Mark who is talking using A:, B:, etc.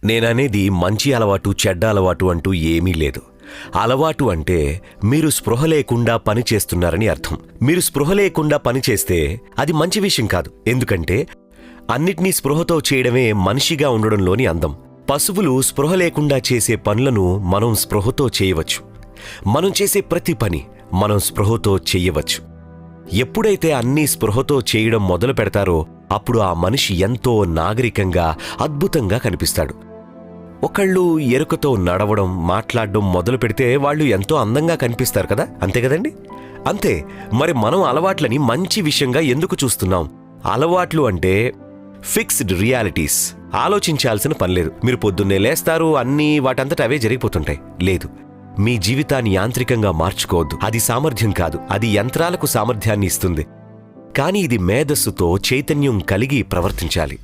A: నేననేది మంచి అలవాటు చెడ్డ అలవాటు అంటూ ఏమీ లేదు. అలవాటు అంటే మీరు స్పృహ లేకుండా పని చేస్తున్నారని అర్థం. మీరు స్పృహ లేకుండా పనిచేస్తే అది మంచి విషయం కాదు. ఎందుకంటే అన్నిటినీ స్పృహతో చేయడమే మనిషిగా ఉండడంలోని అందం. పశువులు స్పృహ లేకుండా చేసే పనులను మనం స్పృహతో చేయవచ్చు. మనం చేసే ప్రతి పని మనం స్పృహతో చెయ్యవచ్చు. ఎప్పుడైతే అన్నీ స్పృహతో చేయడం మొదలు పెడతారో అప్పుడు ఆ మనిషి ఎంతో నాగరికంగా అద్భుతంగా కనిపిస్తాడు. ఒకళ్ళు ఎరుకతో నడవడం మాట్లాడడం మొదలు పెడితే వాళ్ళు ఎంతో అందంగా కనిపిస్తారు కదా, అంతే కదండి? అంతే. మరి మనం అలవాట్లని మంచి విషయంగా ఎందుకు చూస్తున్నాం? అలవాట్లు అంటే ఫిక్స్డ్ రియాలిటీస్. ఆలోచించాల్సిన పనిలేదు. మీరు పొద్దున్నే లేస్తారు, అన్నీ వాటంతట అవే జరిగిపోతుంటాయి. లేదు, మీ జీవితాన్ని యాంత్రికంగా మార్చుకోవద్దు. అది సామర్థ్యం కాదు, అది యంత్రాలకు సామర్థ్యాన్ని ఇస్తుంది. కానీ ఇది మేధస్సుతో చైతన్యం కలిగి ప్రవర్తించాలి.